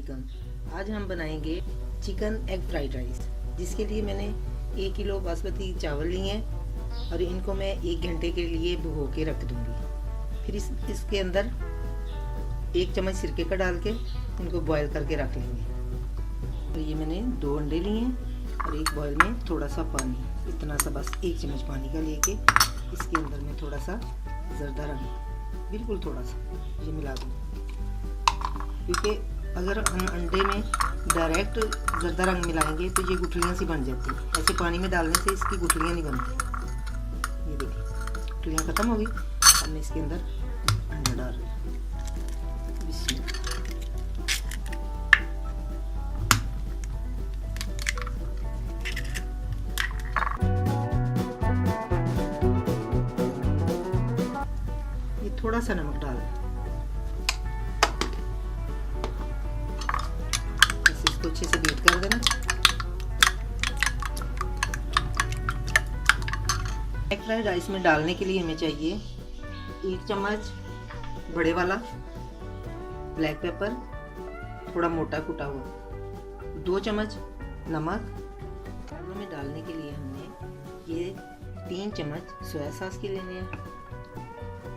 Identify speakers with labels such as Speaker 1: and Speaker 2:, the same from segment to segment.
Speaker 1: वालेकुम। आज हम बनाएंगे चिकन एग फ्राइड राइस, जिसके लिए मैंने 1 किलो बासमती चावल लिए हैं और इनको मैं 1 घंटे के लिए भिगो के रख दूंगी। फिर इसके अंदर 1 चम्मच सिरके का डाल के इनको बॉईल करके रख लेंगे। और ये मैंने 2 अंडे लिए हैं और एक बॉईल में थोड़ा सा पानी, इतना सा बस 1 चम्मच पानी का लेके इसके अंदर मैं थोड़ा सा जर्दा रंग, बिल्कुल थोड़ा सा ये मिला दूँ, क्योंकि अगर हम अंडे में डायरेक्ट जर्दा रंग मिलाएंगे तो ये गुठलियाँ सी बन जाती हैं। ऐसे पानी में डालने से इसकी गुठलियाँ नहीं बनती। ये देखिए गुठलियाँ ख़त्म हो गई। अब मैं इसके अंदर अंडा डाल रही हूँ। ये थोड़ा सा नमक डाल दें, इसको अच्छे से बीट कर देना। एग फ्राइड राइस में डालने के लिए हमें चाहिए 1 चम्मच बड़े वाला ब्लैक पेपर, थोड़ा मोटा कुटा हुआ, 2 चम्मच नमक। चावलों में डालने के लिए हमने ये 3 चम्मच सोया सॉस के लेने हैं,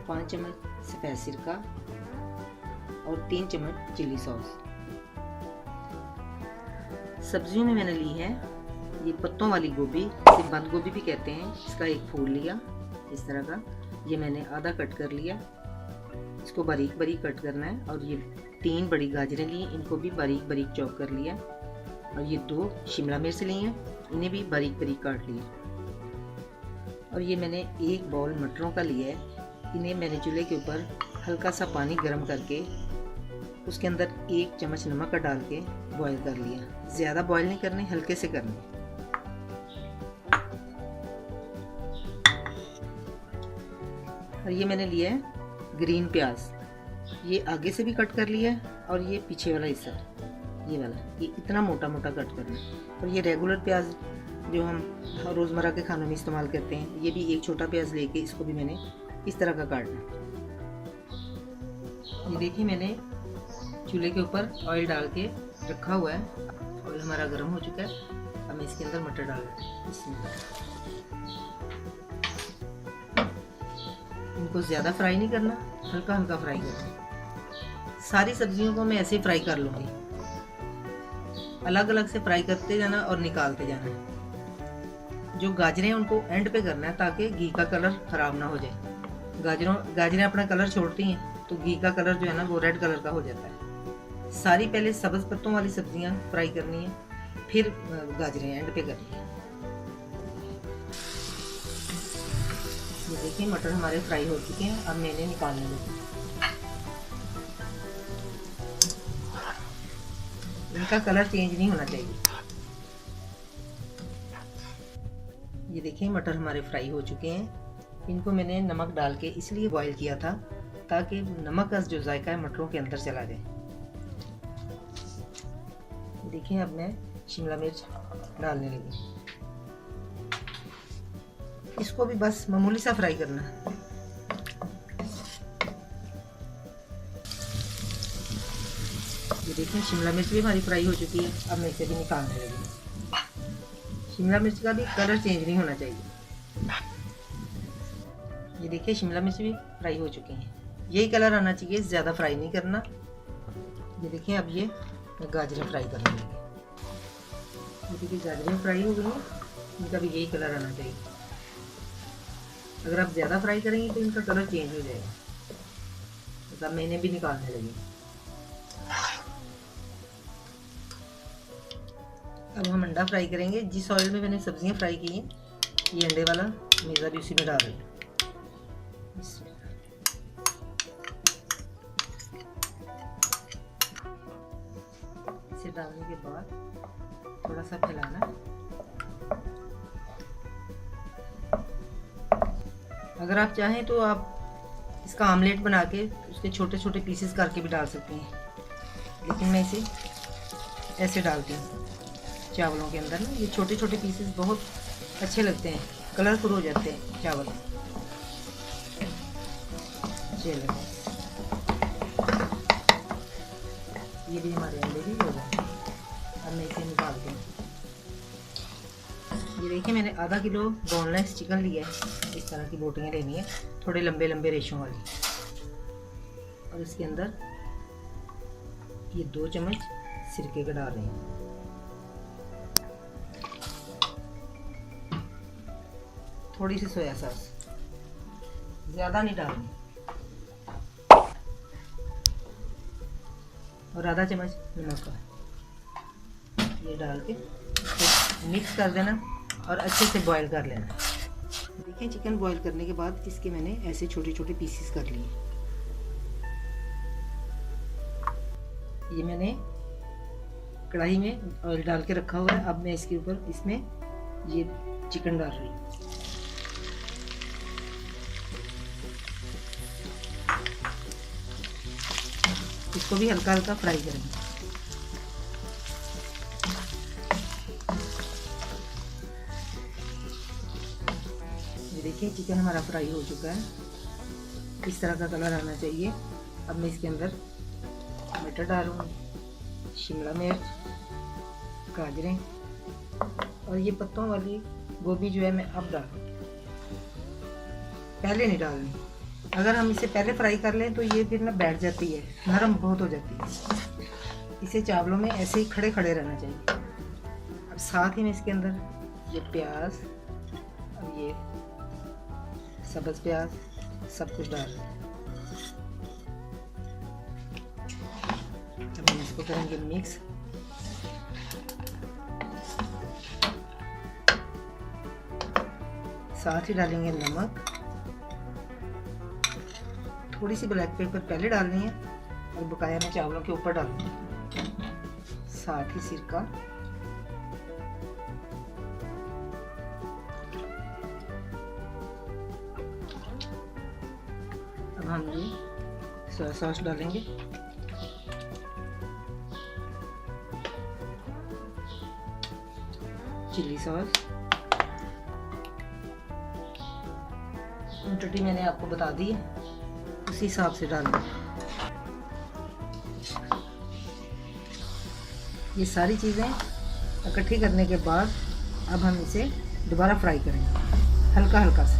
Speaker 1: 5 चम्मच सफ़ेद सिरका और 3 चम्मच चिली सॉस। सब्जियों में मैंने ली है ये पत्तों वाली गोभी, इसे बंद गोभी भी कहते हैं। इसका एक फूल लिया इस तरह का, ये मैंने आधा कट कर लिया, इसको बारीक बारीक कट करना है। और ये 3 बड़ी गाजरें ली, इनको भी बारीक बारीक चॉप कर लिया। और ये 2 शिमला मिर्च ली हैं, इन्हें भी बारीक बारीक काट लिया। और ये मैंने 1 बाउल मटरों का लिया है, इन्हें मैंने चूल्हे के ऊपर हल्का सा पानी गर्म करके उसके अंदर 1 चम्मच नमक का डाल के बॉईल कर लिया। ज़्यादा बॉईल नहीं करने, हल्के से करने। और ये मैंने लिया है ग्रीन प्याज, ये आगे से भी कट कर लिया है और ये पीछे वाला हिस्सा, ये वाला, ये इतना मोटा मोटा कट करना है। और ये रेगुलर प्याज जो हम रोज़मर्रा के खानों में इस्तेमाल करते हैं, ये भी 1 छोटा प्याज लेके इसको भी मैंने इस तरह का काटना है। ये देखिए मैंने चूल्हे के ऊपर ऑयल डाल के रखा हुआ है, ऑयल हमारा गर्म हो चुका है। अब मैं इसके अंदर मटर डाल रही हूँ। इनको ज़्यादा फ्राई नहीं करना, हल्का हल्का फ्राई करना। सारी सब्जियों को मैं ऐसे फ्राई कर लूँगी, अलग अलग से फ्राई करते जाना और निकालते जाना। जो गाजरें हैं उनको एंड पे करना है ताकि घी का कलर ख़राब ना हो जाए। गाजरें अपना कलर छोड़ती हैं तो घी का कलर जो है ना वो रेड कलर का हो जाता है। सारी पहले सब्ज़ पत्तों वाली सब्जियां फ्राई करनी है, फिर गाजरें एंड पे करनी है। ये देखिए मटर हमारे फ्राई हो चुके हैं, अब मैंने निकालने लगी। इनका कलर चेंज नहीं होना चाहिए। ये देखिए मटर हमारे फ्राई हो चुके हैं। इनको मैंने नमक डाल के इसलिए बॉईल किया था ताकि नमक का जो जायका है मटरों के अंदर चला जाए। देखिए अब मैं शिमला मिर्च डालने लगी, इसको भी बस मामूली सा फ्राई करना है। ये देखिए शिमला मिर्च भी हमारी फ्राई हो चुकी है, अब मैं इसे भी निकालने लगी। शिमला मिर्च का भी कलर चेंज नहीं होना चाहिए। ये देखिए शिमला मिर्च भी फ्राई हो चुके हैं, यही कलर आना चाहिए, ज़्यादा फ्राई नहीं करना। ये देखिए अब ये मैं गाजरें फ्राई करने लगी। ये देखिए गाजरें फ्राई हो गई हैं, इनका भी यही कलर आना चाहिए। अगर आप ज़्यादा फ्राई करेंगे तो इनका कलर चेंज हो जाएगा। तो अब मैं इन्हें भी निकालने लगी। अब हम अंडा फ्राई करेंगे। जिस ऑयल में मैंने सब्जियां फ्राई की हैं, ये अंडे वाला मेज़ा भी उसी में डाल रही हूँ। इसे डालने के बाद थोड़ा सा फैलाना। अगर आप चाहें तो आप इसका आमलेट बना के उसके छोटे छोटे पीसेस करके भी डाल सकते हैं, लेकिन मैं इसे ऐसे डालती हूँ चावलों के अंदर ना। ये छोटे छोटे पीसेस बहुत अच्छे लगते हैं, कलरफुल हो जाते हैं चावल। चलो ये भी हमारे अंडे भी हो गए। अब मैं इसे निकालती हूँ। ये देखिए मैंने आधा किलो बोनलेस चिकन लिया है। इस तरह की बोटियाँ लेनी है, थोड़े लंबे लंबे रेशों वाली। और इसके अंदर ये 2 चम्मच सिरके का डाल रही हूँ। थोड़ी सी सोया सॉस, ज़्यादा नहीं डालनी, और आधा चम्मच नमक का। ये डाल के मिक्स कर देना और अच्छे से बॉईल कर लेना। देखिए चिकन बॉईल करने के बाद इसके मैंने ऐसे छोटे छोटे पीसेस कर लिए। ये मैंने कढ़ाई में ऑयल डाल के रखा हुआ है। अब मैं इसके ऊपर इसमें ये चिकन डाल रही हूँ। इसको भी हल्का हल्का फ्राई करेंगे। ये देखिए चिकन हमारा फ्राई हो चुका है, इस तरह का कलर आना चाहिए। अब मैं इसके अंदर मटर डालूंगी, शिमला मिर्च, गाजरें, और ये पत्तों वाली गोभी जो है मैं अब डालूंगी, पहले नहीं डालनी। अगर हम इसे पहले फ्राई कर लें तो ये फिर ना बैठ जाती है, नरम बहुत हो जाती है। इसे चावलों में ऐसे ही खड़े खड़े रहना चाहिए। अब साथ ही में इसके अंदर ये प्याज और ये सब्ज़ प्याज सब कुछ डाल दें। अब हम इसको करेंगे मिक्स। साथ ही डालेंगे नमक, थोड़ी सी ब्लैक पेपर पहले डालनी है और बकाया में चावलों के ऊपर डालनी है, साथ ही सिरका, अब हम ये सोया सॉस डालेंगे, चिली सॉस, क्वांटिटी मैंने आपको बता दी है, उसी हिसाब से डालना। ये सारी चीज़ें इकट्ठी करने के बाद अब हम इसे दोबारा फ्राई करेंगे हल्का हल्का से,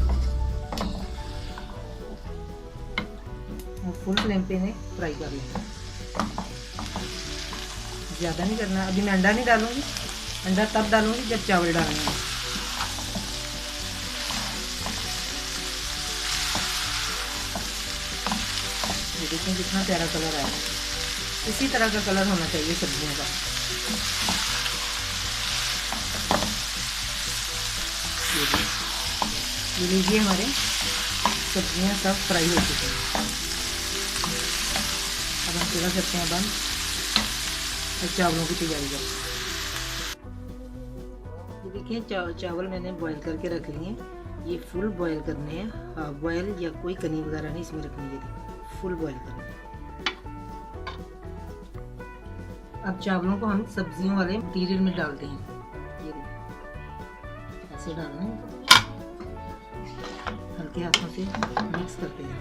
Speaker 1: और फुल फ्लेम पे इन्हें फ्राई कर लेंगे। ज़्यादा नहीं करना। अभी मैं अंडा नहीं डालूंगी, अंडा तब डालूंगी जब चावल डालेंगे। देखिए कितना प्यारा कलर आया है। इसी तरह का कलर होना चाहिए सब्जियों का। ये लीजिए हमारे सब्जियां सब फ्राई हो चुकी हैं। अब हम चूल्हा करते हैं बंद और चावलों की तैयारी करते हैं। ये देखिए चावल मैंने बॉईल करके रख लिए हैं। ये फुल बॉईल करने हैं, हाफ बॉईल या कोई कनी वगैरह नहीं इसमें रखनी है, फुल बॉईल करना है। अब चावलों को हम सब्जियों वाले मटीरियल में डालते हैं। ये ऐसे डालना है, हल्के हाथों से मिक्स करते हैं।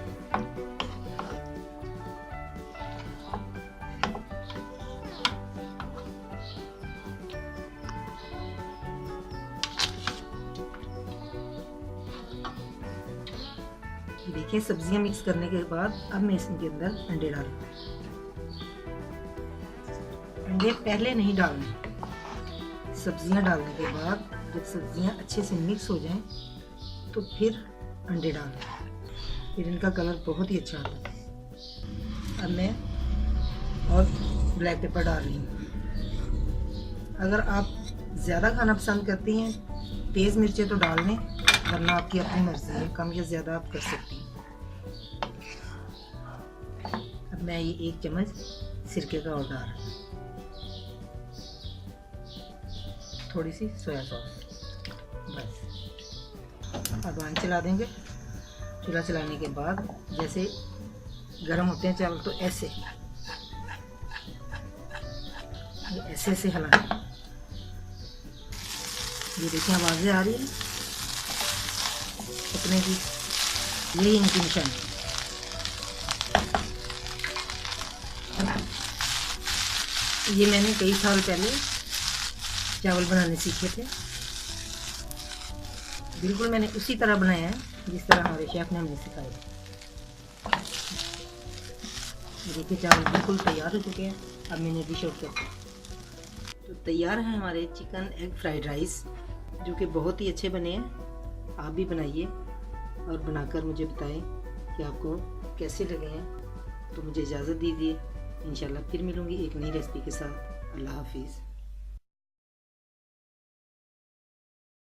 Speaker 1: देखिए सब्जियां मिक्स करने के बाद अब मैं इसके अंदर अंडे डालूंगा। अंडे पहले नहीं डालने, सब्जियां डालने के बाद जब सब्जियां अच्छे से मिक्स हो जाएं तो फिर अंडे डालें, फिर इनका कलर बहुत ही अच्छा आता है। अब मैं और ब्लैक पेपर डाल रही हूँ। अगर आप ज़्यादा खाना पसंद करती हैं तेज़ मिर्चें तो डाल लें, वरना आपकी अपनी मर्जी है, कम या ज़्यादा आप कर सकती हैं। अब मैं ये 1 चम्मच सिरके का और डाल रही हूँ, थोड़ी सी सोया सॉस, बस। अब आंच चला देंगे। चूल्हा चलाने के बाद जैसे गर्म होते हैं चावल तो ऐसे ऐसे हिलाना। ये देखिए आवाज़ें आ रही है पकने की, यही इनकी निशानी। ये मैंने कई साल पहले चावल बनाने सीखे थे। बिल्कुल मैंने उसी तरह बनाया है जिस तरह हमारे शेफ़ ने हमें सिखाया। देखिए चावल बिल्कुल तैयार हो चुके हैं। अब मैंने डिश आउट कर दिया। तो तैयार है हमारे चिकन एग फ्राइड राइस, जो कि बहुत ही अच्छे बने हैं। आप भी बनाइए और बनाकर मुझे बताएं कि आपको कैसे लगे हैं। तो मुझे इजाज़त दीजिए। इंशाल्लाह फिर मिलूँगी एक नई रेसिपी के साथ। अल्लाह हाफिज़।